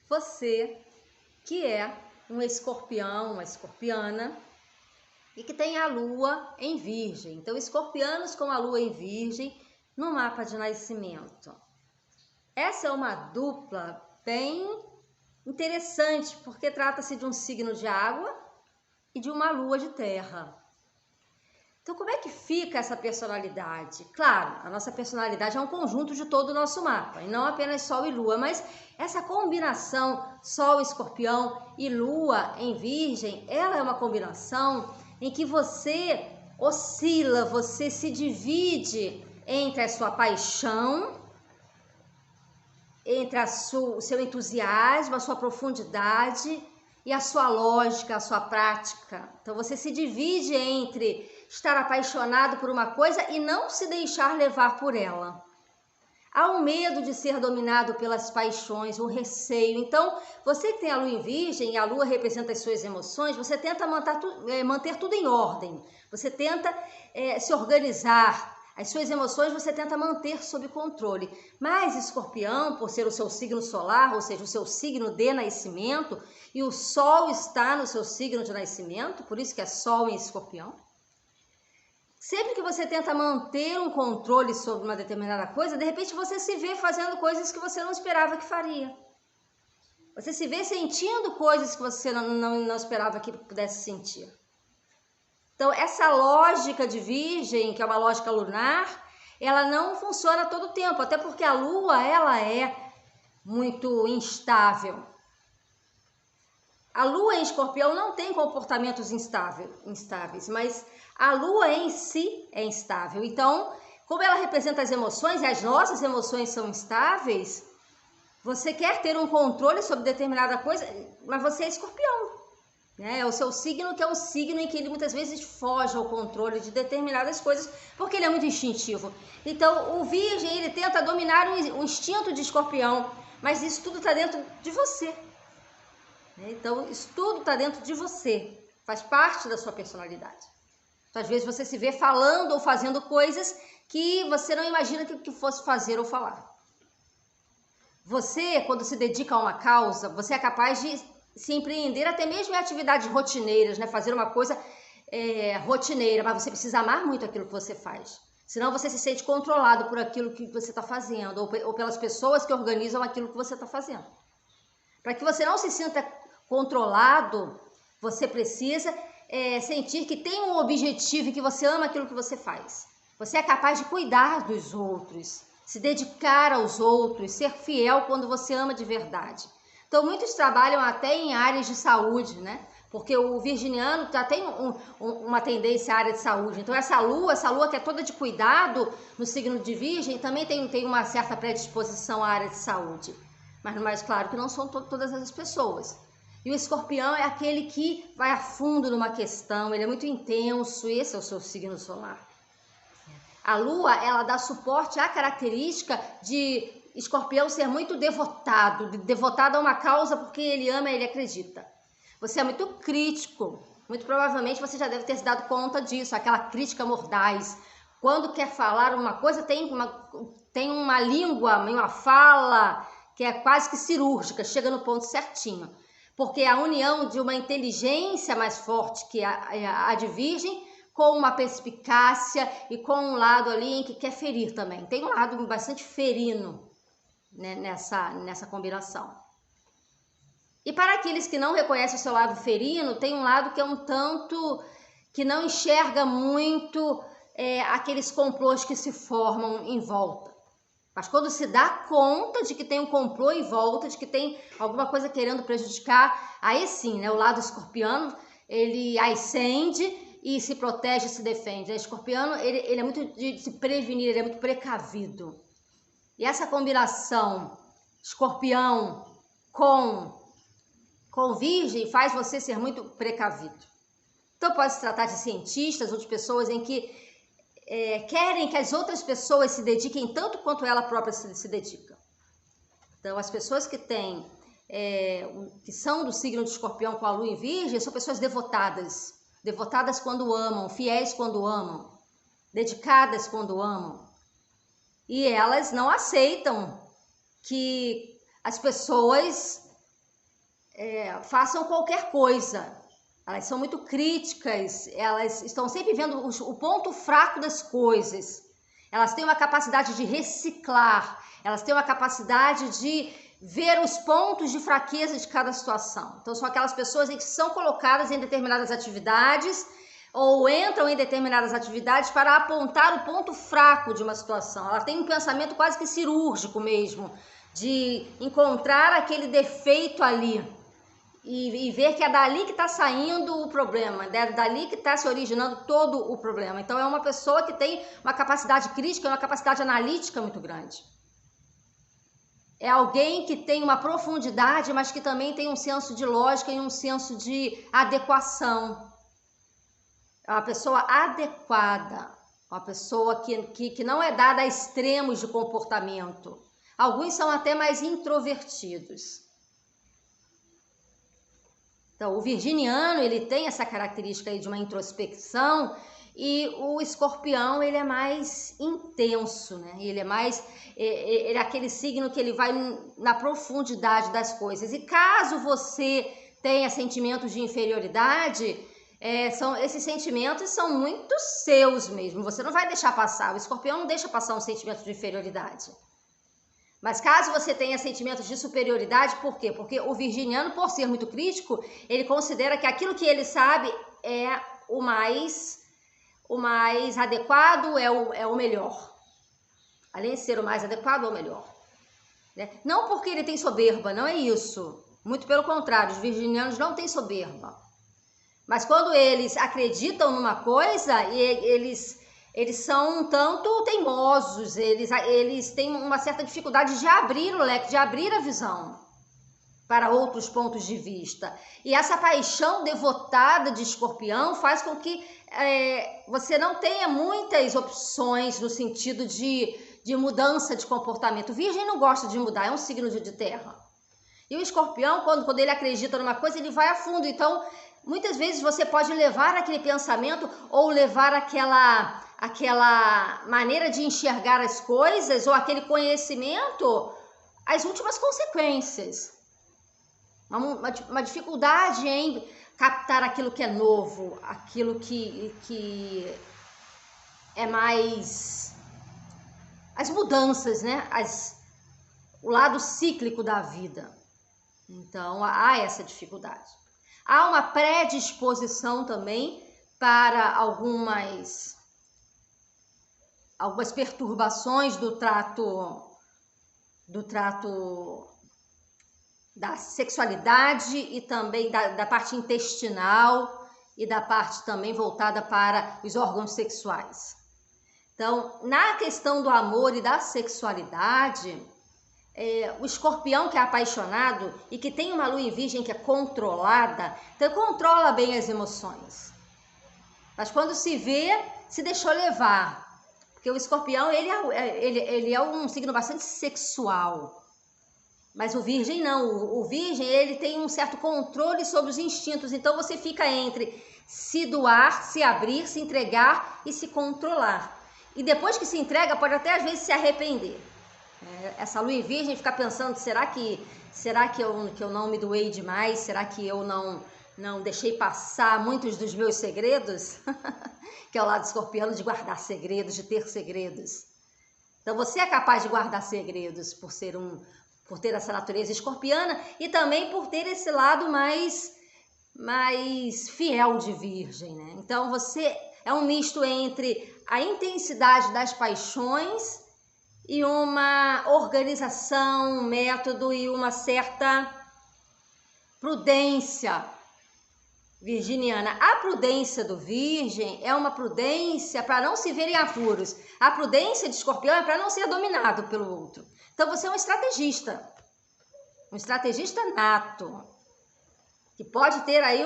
Você que é um escorpião, uma escorpiana e que tem a lua em virgem. Então, escorpianos com a lua em virgem no mapa de nascimento. Essa é uma dupla bem interessante, porque trata-se de um signo de água e de uma lua de terra. Então, como é que fica essa personalidade? Claro, a nossa personalidade é um conjunto de todo o nosso mapa, e não apenas Sol e Lua, mas essa combinação Sol, Escorpião e Lua em Virgem, ela é uma combinação em que você oscila, você se divide entre a sua paixão, entre o seu entusiasmo, a sua profundidade e a sua lógica, a sua prática. Então, você se divide entre estar apaixonado por uma coisa e não se deixar levar por ela. Há um medo de ser dominado pelas paixões, um receio. Então, você que tem a lua em virgem e a lua representa as suas emoções, você tenta manter tudo em ordem. Você tenta se organizar. As suas emoções você tenta manter sob controle. Mas Escorpião, por ser o seu signo solar, ou seja, o seu signo de nascimento, e o Sol está no seu signo de nascimento, por isso que é Sol em Escorpião. Sempre que você tenta manter um controle sobre uma determinada coisa, de repente você se vê fazendo coisas que você não esperava que faria. Você se vê sentindo coisas que você não esperava que pudesse sentir. Então, essa lógica de virgem, que é uma lógica lunar, ela não funciona todo o tempo, até porque a lua, ela é muito instável. A lua em Escorpião não tem comportamentos instáveis, mas a lua em si é instável. Então, como ela representa as emoções, e as nossas emoções são instáveis, você quer ter um controle sobre determinada coisa, mas você é Escorpião. É o seu signo, que é um signo em que ele muitas vezes foge ao controle de determinadas coisas, porque ele é muito instintivo. Então, o Virgem, ele tenta dominar o instinto de Escorpião, mas isso tudo está dentro de você. Então, isso tudo está dentro de você, faz parte da sua personalidade. Então, às vezes você se vê falando ou fazendo coisas que você não imagina que fosse fazer ou falar. Você, quando se dedica a uma causa, você é capaz de se empreender até mesmo em atividades rotineiras, né? Fazer uma coisa rotineira, mas você precisa amar muito aquilo que você faz. Senão você se sente controlado por aquilo que você está fazendo ou pelas pessoas que organizam aquilo que você está fazendo. Para que você não se sinta controlado, você precisa sentir que tem um objetivo e que você ama aquilo que você faz. Você é capaz de cuidar dos outros, se dedicar aos outros, ser fiel quando você ama de verdade. Então, muitos trabalham até em áreas de saúde, né? Porque o virginiano já tem uma tendência à área de saúde. Então, essa lua que é toda de cuidado no signo de Virgem, também tem uma certa predisposição à área de saúde. Mas claro que não são todas as pessoas. E o Escorpião é aquele que vai a fundo numa questão, ele é muito intenso, esse é o seu signo solar. A lua, ela dá suporte à característica de Escorpião ser muito devotado a uma causa porque ele ama e ele acredita. Você é muito crítico, muito provavelmente você já deve ter se dado conta disso, aquela crítica mordaz. Quando quer falar uma coisa, tem uma língua, uma fala que é quase que cirúrgica, chega no ponto certinho. Porque a união de uma inteligência mais forte que a de Virgem, com uma perspicácia e com um lado ali em que quer ferir também. Tem um lado bastante ferino, né, nessa combinação. E para aqueles que não reconhecem o seu lado ferino, tem um lado que é um tanto que não enxerga muito aqueles complôs que se formam em volta. Mas quando se dá conta de que tem um complô em volta, de que tem alguma coisa querendo prejudicar, aí sim, né, o lado escorpiano, ele ascende e se protege, se defende. O escorpiano, ele é muito de se prevenir, ele é muito precavido. E essa combinação Escorpião com Virgem faz você ser muito precavido. Então pode se tratar de cientistas ou de pessoas em que querem que as outras pessoas se dediquem tanto quanto ela própria se dedica. Então as pessoas que que são do signo de Escorpião com a lua em Virgem são pessoas devotadas quando amam, fiéis quando amam, dedicadas quando amam. E elas não aceitam que as pessoas façam qualquer coisa. Elas são muito críticas, elas estão sempre vendo o ponto fraco das coisas. Elas têm uma capacidade de reciclar, elas têm uma capacidade de ver os pontos de fraqueza de cada situação. Então, são aquelas pessoas que são colocadas em determinadas atividades ou entram em determinadas atividades para apontar o ponto fraco de uma situação. Ela tem um pensamento quase que cirúrgico mesmo, de encontrar aquele defeito ali e ver que é dali que está saindo o problema, é dali que está se originando todo o problema. Então, é uma pessoa que tem uma capacidade crítica, uma capacidade analítica muito grande. É alguém que tem uma profundidade, mas que também tem um senso de lógica e um senso de adequação. É uma pessoa adequada, uma pessoa que não é dada a extremos de comportamento. Alguns são até mais introvertidos. Então, o virginiano, ele tem essa característica aí de uma introspecção, e o escorpião, ele é mais intenso, né? Ele é aquele signo que ele vai na profundidade das coisas. E caso você tenha sentimentos de inferioridade, esses sentimentos são muito seus mesmo, você não vai deixar passar. O escorpião não deixa passar um sentimento de inferioridade. Mas caso você tenha sentimentos de superioridade, por quê? Porque o virginiano, por ser muito crítico, ele considera que aquilo que ele sabe é o mais adequado, é o melhor. Além de ser o mais adequado, é o melhor. Né? Não porque ele tem soberba, não é isso. Muito pelo contrário, os virginianos não têm soberba. Mas quando eles acreditam numa coisa, eles são um tanto teimosos, eles têm uma certa dificuldade de abrir o leque, de abrir a visão para outros pontos de vista. E essa paixão devotada de escorpião faz com que você não tenha muitas opções no sentido de mudança de comportamento. O virgem não gosta de mudar, é um signo de terra. E o escorpião, quando ele acredita numa coisa, ele vai a fundo. Então, muitas vezes você pode levar aquele pensamento ou levar aquela maneira de enxergar as coisas ou aquele conhecimento às últimas consequências. Uma dificuldade em captar aquilo que é novo, aquilo que é mais as mudanças, né? O lado cíclico da vida. Então, há essa dificuldade. Há uma predisposição também para algumas perturbações do trato da sexualidade e também da parte intestinal e da parte também voltada para os órgãos sexuais. Então, na questão do amor e da sexualidade, o escorpião que é apaixonado e que tem uma lua em virgem que é controlada, então controla bem as emoções. Mas quando se vê, se deixou levar. Porque o escorpião, ele é um signo bastante sexual. Mas o virgem não. O virgem, ele tem um certo controle sobre os instintos. Então você fica entre se doar, se abrir, se entregar e se controlar. E depois que se entrega, pode até às vezes se arrepender. Essa lua em virgem fica pensando, será que eu não me doei demais? Será que eu não deixei passar muitos dos meus segredos? Que é o lado escorpiano de guardar segredos, de ter segredos. Então você é capaz de guardar segredos por ter essa natureza escorpiana e também por ter esse lado mais fiel de virgem, né? Então você é um misto entre a intensidade das paixões e uma organização, um método e uma certa prudência virginiana. A prudência do virgem é uma prudência para não se ver em apuros. A prudência de escorpião é para não ser dominado pelo outro. Então você é um estrategista nato, que pode ter aí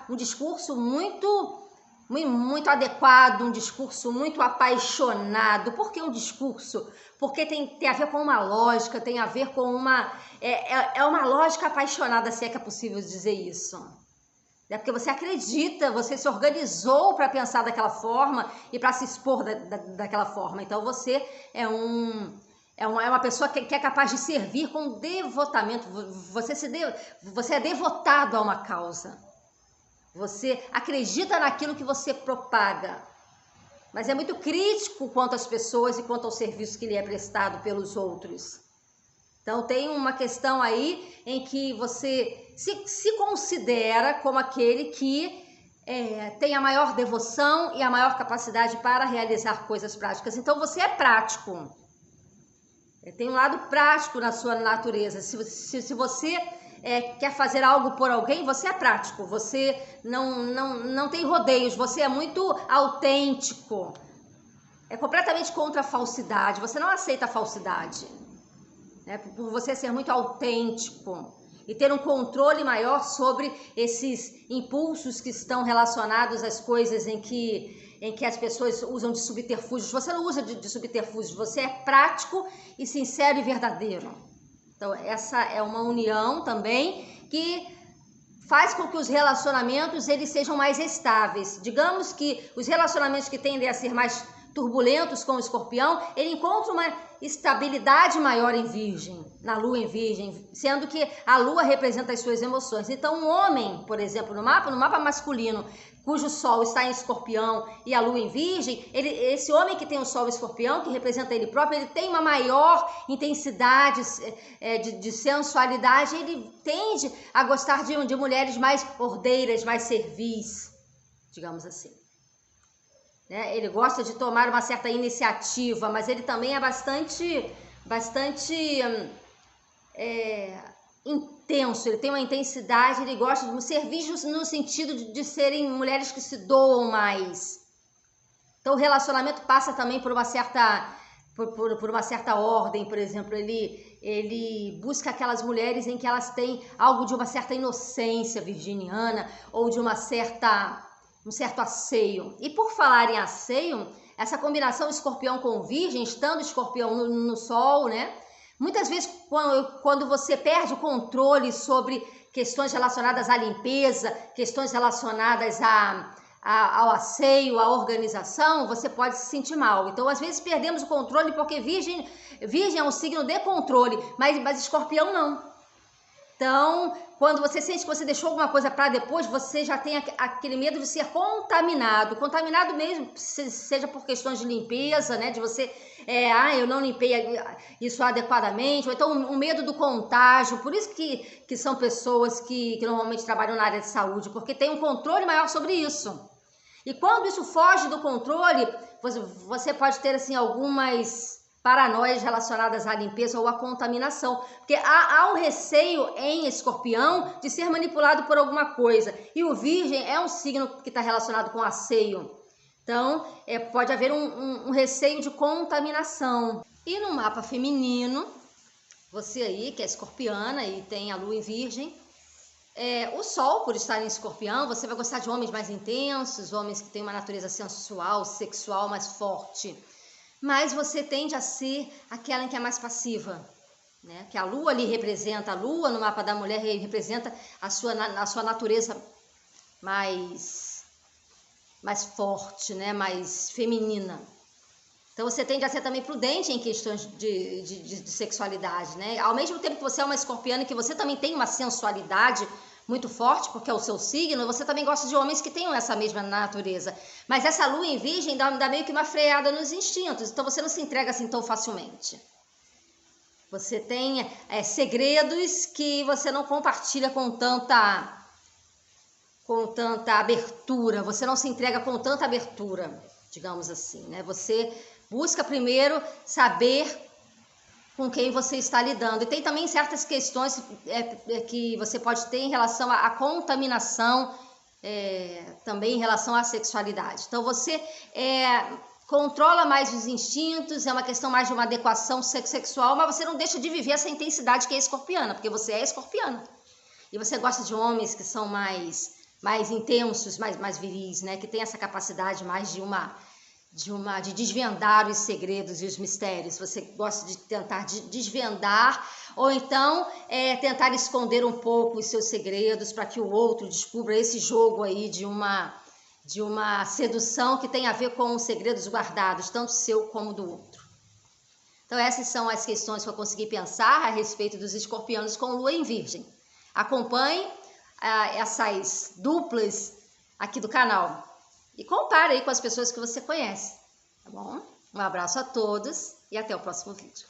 um discurso muito adequado, um discurso muito apaixonado. Por que um discurso? Porque tem a ver com uma lógica, tem a ver com uma lógica apaixonada, se é que é possível dizer isso. É porque você acredita, você se organizou para pensar daquela forma e para se expor daquela forma. Então você é um É uma pessoa que é capaz de servir com devotamento. Você é devotado a uma causa. Você acredita naquilo que você propaga. Mas é muito crítico quanto às pessoas e quanto ao serviço que lhe é prestado pelos outros. Então tem uma questão aí em que você se considera como aquele que tem a maior devoção e a maior capacidade para realizar coisas práticas. Então você é prático. Tem um lado prático na sua natureza. Se você quer fazer algo por alguém, você é prático. Você não tem rodeios. Você é muito autêntico. É completamente contra a falsidade. Você não aceita a falsidade. Por você ser muito autêntico e ter um controle maior sobre esses impulsos que estão relacionados às coisas em que as pessoas usam de subterfúgios. Você não usa de subterfúgios, você é prático e sincero e verdadeiro. Então essa é uma união também que faz com que os relacionamentos eles sejam mais estáveis. Digamos que os relacionamentos que tendem a ser mais turbulentos com o escorpião, ele encontra uma estabilidade maior em virgem, na lua em virgem, sendo que a lua representa as suas emoções. Então um homem, por exemplo, no mapa masculino, cujo sol está em escorpião e a lua em virgem, esse homem que tem o sol em escorpião, que representa ele próprio, ele tem uma maior intensidade de sensualidade, ele tende a gostar de mulheres mais ordeiras, mais servis, digamos assim. Ele gosta de tomar uma certa iniciativa, mas ele também é bastante intenso, ele tem uma intensidade, ele gosta de servir no sentido de serem mulheres que se doam mais. Então o relacionamento passa também por uma certa ordem, por exemplo, ele busca aquelas mulheres em que elas têm algo de uma certa inocência virginiana ou de um certo asseio. E por falar em asseio, essa combinação escorpião com virgem, estando escorpião no sol, muitas vezes quando você perde o controle sobre questões relacionadas à limpeza, questões relacionadas ao asseio, à organização, você pode se sentir mal. Então, às vezes perdemos o controle porque virgem é um signo de controle, mas escorpião não. Então, quando você sente que você deixou alguma coisa para depois, você já tem aquele medo de ser contaminado mesmo, seja por questões de limpeza, de você, eu não limpei isso adequadamente, ou então um medo do contágio. Por isso que são pessoas que normalmente trabalham na área de saúde, porque tem um controle maior sobre isso. E quando isso foge do controle, você pode ter assim algumas paranoias relacionadas à limpeza ou à contaminação, porque há um receio em escorpião de ser manipulado por alguma coisa, e o virgem é um signo que está relacionado com asseio, então pode haver um receio de contaminação. E no mapa feminino, você aí que é escorpiana e tem a lua em virgem, o sol, por estar em escorpião, você vai gostar de homens mais intensos, homens que têm uma natureza sensual, sexual mais forte. Mas você tende a ser aquela em que é mais passiva, que a lua ali representa, a lua no mapa da mulher representa a sua natureza mais forte, mais feminina. Então você tende a ser também prudente em questões de sexualidade, Ao mesmo tempo que você é uma escorpiana e que você também tem uma sensualidade muito forte, porque é o seu signo, você também gosta de homens que tenham essa mesma natureza. Mas essa lua em virgem dá meio que uma freada nos instintos, então você não se entrega assim tão facilmente. Você tem segredos que você não compartilha com tanta abertura, você não se entrega com tanta abertura, digamos assim, Você busca primeiro saber com quem você está lidando. E tem também certas questões que você pode ter em relação à contaminação, também em relação à sexualidade. Então você controla mais os instintos, é uma questão mais de uma adequação sexual, mas você não deixa de viver essa intensidade que é escorpiana, porque você é escorpiana. E você gosta de homens que são mais intensos, mais viris, que tem essa capacidade mais de desvendar os segredos e os mistérios. Você gosta de tentar desvendar ou então tentar esconder um pouco os seus segredos para que o outro descubra, esse jogo aí de uma sedução que tem a ver com os segredos guardados, tanto seu como do outro. Então essas são as questões que eu consegui pensar a respeito dos escorpianos com lua em virgem. Acompanhe essas duplas aqui do canal e compare aí com as pessoas que você conhece, tá bom? Um abraço a todos e até o próximo vídeo.